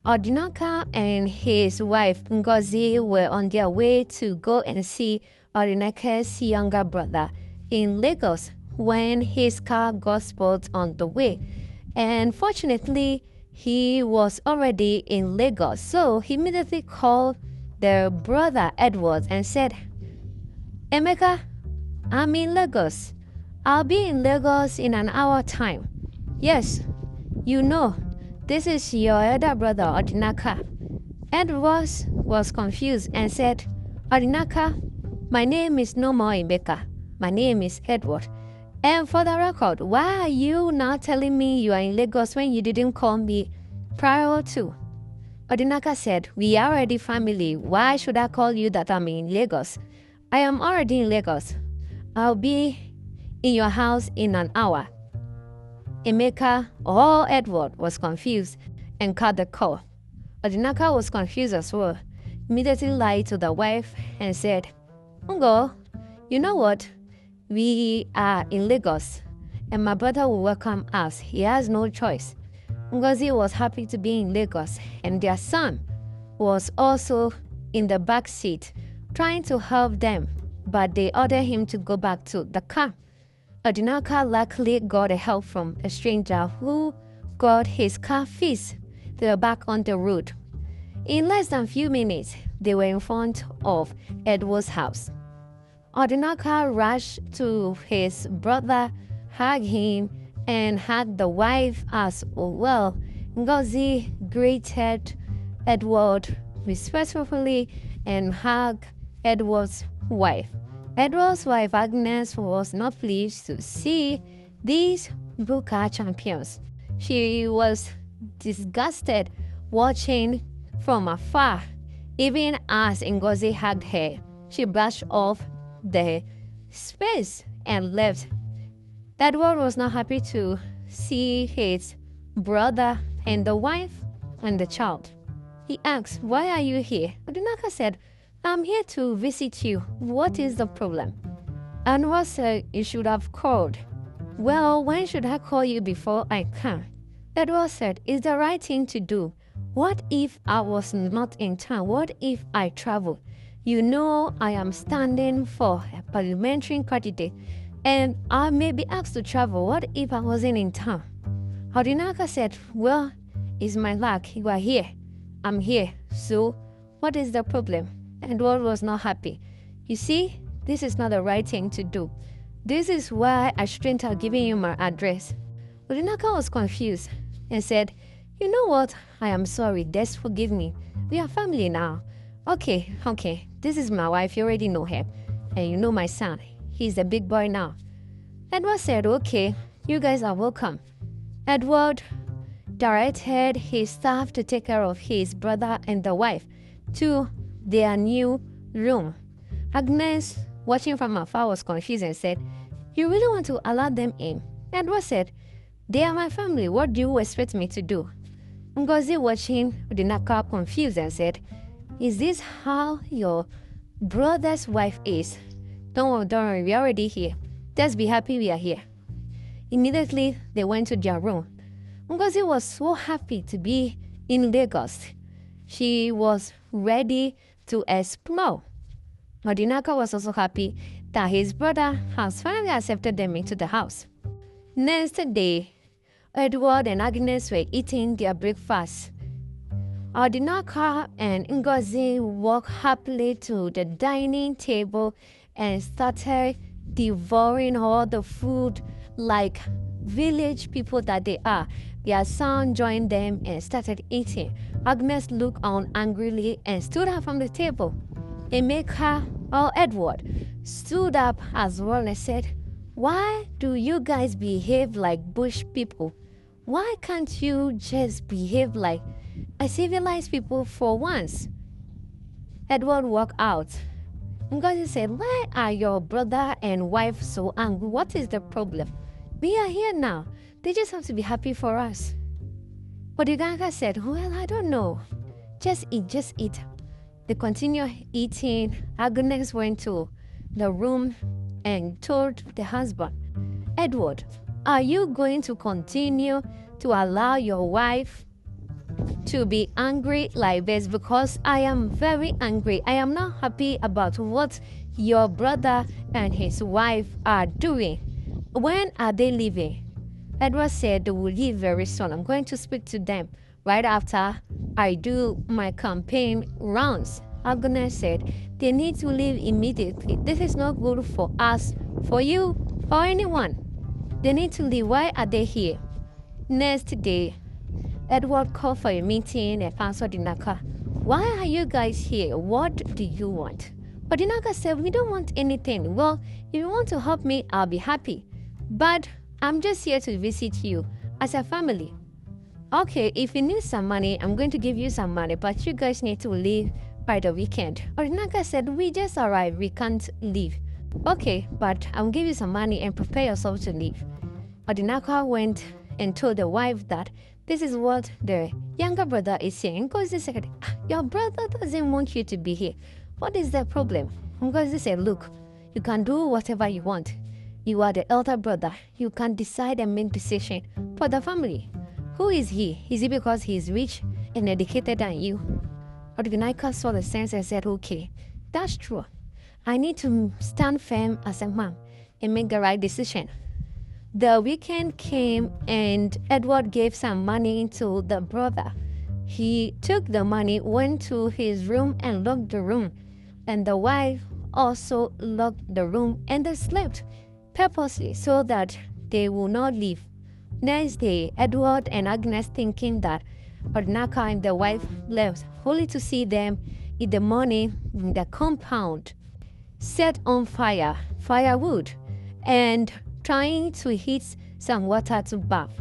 Odinaka and his wife Ngozi were on their way to go and see Odinaka's younger brother in Lagos when his car got spoiled on the way. And fortunately, he was already in Lagos, so he immediately called their brother Edward and said, Emeka, I'm in Lagos. I'll be in Lagos in an hour time. Yes, you know, this is your elder brother Odinaka. Edward was confused and said, Odinaka, my name is no more Emeka. My name is Edward. And for the record, why are you now telling me you are in Lagos when you didn't call me prior to? Odinaka said, we are already family. Why should I call you that I'm in Lagos? I am already in Lagos. I'll be in your house in an hour. Emeka or Edward was confused and cut the call. Odinaka was confused as well, immediately lied to the wife and said, Ngo, you know what? We are in Lagos and my brother will welcome us. He has no choice. Ngozi was happy to be in Lagos and their son was also in the back seat trying to help them, but they ordered him to go back to the car. Odinaka luckily got a help from a stranger who got his car fixed. They were back on the road. In less than a few minutes, they were in front of Edward's house. Odinaka rushed to his brother, hugged him, and hugged the wife as well. Ngozi greeted Edward respectfully and hugged Edward's wife. Edward's wife Agnes was not pleased to see these Buka champions. She was disgusted watching from afar. Even as Ngozi hugged her, she brushed off the space and left. Edward was not happy to see his brother and the wife and the child. He asked, why are you here? Odinaka said, I'm here to visit you. What is the problem? Anwar said, you should have called. Well, when should I call you before I come? Edward said, it's the right thing to do. What if I was not in town? What if I travel? You know I am standing for a parliamentary candidate and I may be asked to travel. What if I wasn't in town? Odinaka said, well, it's my luck. You are here. I'm here. So what is the problem? Edward was not happy. You see, this is not the right thing to do. This is why I shouldn't have given you my address. Odinaka was confused and said, you know what? I am sorry. Just forgive me. We are family now. Okay. This is my wife. You already know her. And you know my son. He's a big boy now. Edward said, okay, you guys are welcome. Edward directed his staff to take care of his brother and the wife to their new room. Agnes, watching from afar, was confused and said, you really want to allow them in? Edward said, they are my family. What do you expect me to do? Ngozi, watching Odinaka, confused and said, is this how your brother's wife is? Don't worry, we're already here. Just be happy we are here. Immediately, they went to their room. Ngozi was so happy to be in Lagos. She was ready to explore. Odinaka was also happy that his brother has finally accepted them into the house. Next day, Edward and Agnes were eating their breakfast. Odinaka and Ngozi walked happily to the dining table and started devouring all the food like village people that they are. Their son joined them and started eating. Agnes looked on angrily and stood up from the table. Emeka, or Edward, stood up as well and said, why do you guys behave like bush people? Why can't you just behave like a civilized people for once? Edward walked out. Ngozi said, why are your brother and wife so angry? What is the problem? We are here now. They just have to be happy for us. But Odinaka said, well, I don't know. Just eat. They continued eating. Agnes went to the room and told the husband, Edward, are you going to continue to allow your wife to be angry like this because I am very angry. I am not happy about what your brother and his wife are doing. When are they leaving? Edward said they will leave very soon. I'm going to speak to them right after I do my campaign rounds. Ogbonna said they need to leave immediately. This is not good for us, for you, or anyone. They need to leave. Why are they here? Next day, Edward called for a meeting and answered Odinaka. Why are you guys here? What do you want? Odinaka said, we don't want anything. Well, if you want to help me, I'll be happy. But I'm just here to visit you as a family. Okay, if you need some money, I'm going to give you some money, but you guys need to leave by the weekend. Odinaka said, we just arrived. We can't leave. Okay, but I'll give you some money and prepare yourself to leave. Odinaka went and told the wife that this is what the younger brother is saying. Ngozi said, your brother doesn't want you to be here. What is the problem? Ngozi said, look, you can do whatever you want. You are the elder brother. You can decide and make decision for the family. Who is he? Is it because he is rich and educated than you? Odinaka saw the sense and said, okay, that's true. I need to stand firm as a man and make the right decision. The weekend came and Edward gave some money to the brother. He took the money, went to his room and locked the room. And the wife also locked the room and they slept purposely so that they will not leave. Next day, Edward and Agnes, thinking that Odinaka and the wife left, only to see them in the morning in the compound, set on firewood, and trying to heat some water to bath,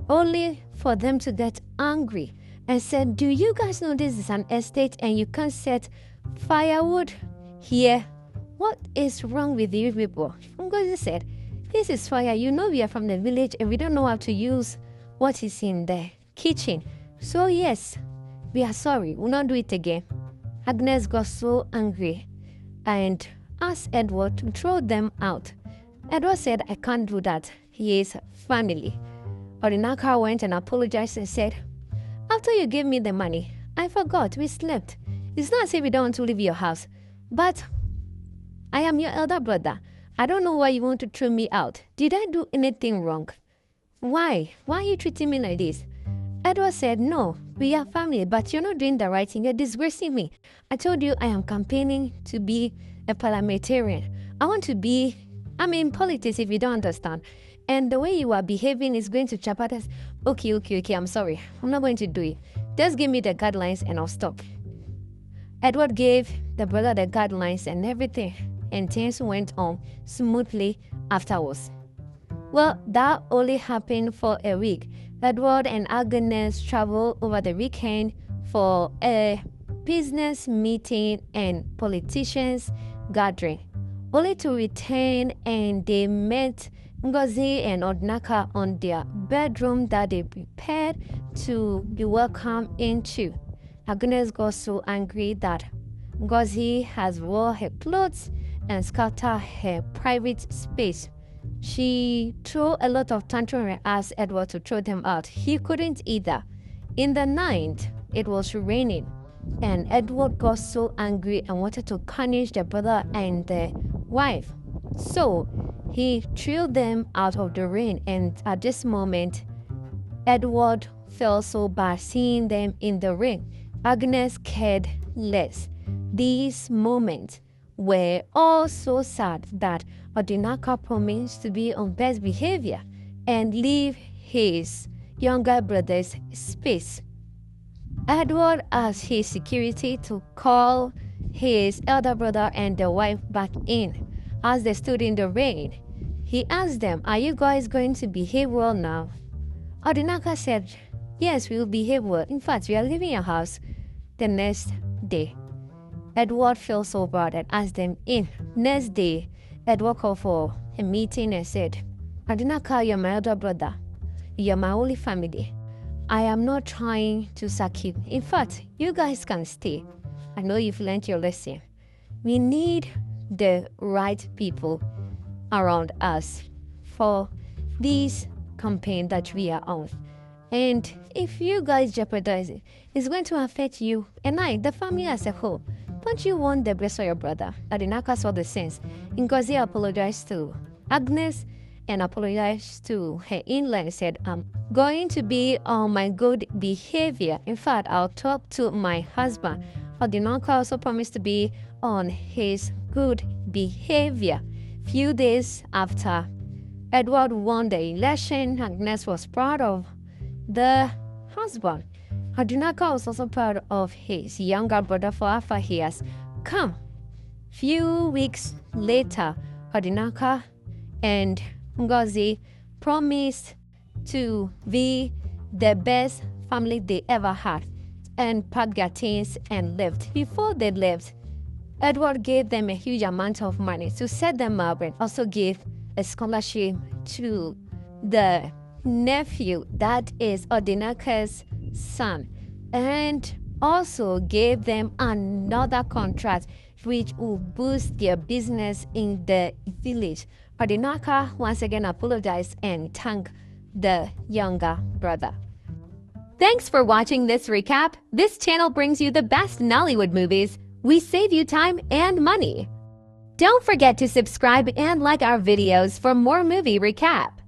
only for them to get angry and said, do you guys know this is an estate and you can't set firewood here? What is wrong with you people? Ngozi said, this is fire. You know we are from the village and we don't know how to use what is in the kitchen. So yes, we are sorry. We'll not do it again. Agnes got so angry and asked Edward to throw them out. Edward said, I can't do that. He is family. Odinaka went and apologized and said, after you gave me the money, I forgot. We slept. It's not as if we don't want to leave your house. But I am your elder brother. I don't know why you want to throw me out. Did I do anything wrong? Why? Why are you treating me like this? Edward said, no, we are family, but you're not doing the right thing. You're disgracing me. I told you I am campaigning to be a parliamentarian. I'm in politics if you don't understand. And the way you are behaving is going to jeopardize. Okay, I'm sorry. I'm not going to do it. Just give me the guidelines and I'll stop. Edward gave the brother the guidelines and everything, and things went on smoothly afterwards. Well, that only happened for a week. Edward and Agnes traveled over the weekend for a business meeting and politicians gathering, only to return and they met Ngozi and Odinaka on their bedroom that they prepared to be welcomed into. Agnes got so angry that Ngozi has wore her clothes and scattered her private space. She threw a lot of tantrum and asked Edward to throw them out. He couldn't either. In the night, it was raining, and Edward got so angry and wanted to punish the brother and the wife. So he threw them out of the rain, and at this moment, Edward felt so bad seeing them in the rain. Agnes cared less. These moments were all so sad that Odinaka promised to be on best behavior and leave his younger brother's space. Edward asked his security to call his elder brother and the wife back in as they stood in the rain. He asked them, are you guys going to behave well now? Odinaka said, yes, we will behave well. In fact, we are leaving your house the next day. Edward felt so bad and asked them in. Next day, Edward called for a meeting and said, Odinaka, you're my elder brother. You're my only family. I am not trying to sack you. In fact, you guys can stay. I know you've learned your lesson. We need the right people around us for this campaign that we are on. And if you guys jeopardize it, it's going to affect you and I, the family as a whole. Don't you want the best for your brother? Adinaka saw the sense. Ngozi apologized to Agnes and apologized to her in-law and said, I'm going to be on my good behavior. In fact, I'll talk to my husband. Adinaka also promised to be on his good behavior. Few days after Edward won the election, Agnes was proud of the husband. Adinaka was also proud of his younger brother for after he has come. Few weeks later, Adinaka and Ngozi promised to be the best family they ever had and packed their things and left. Before they left, Edward gave them a huge amount of money to set them up and also gave a scholarship to the nephew, that is Odinaka's son, and also gave them another contract which will boost their business in the village. Odinaka once again apologized and thanked the younger brother. Thanks for watching this recap. This channel brings you the best Nollywood movies. We save you time and money. Don't forget to subscribe and like our videos for more movie recap.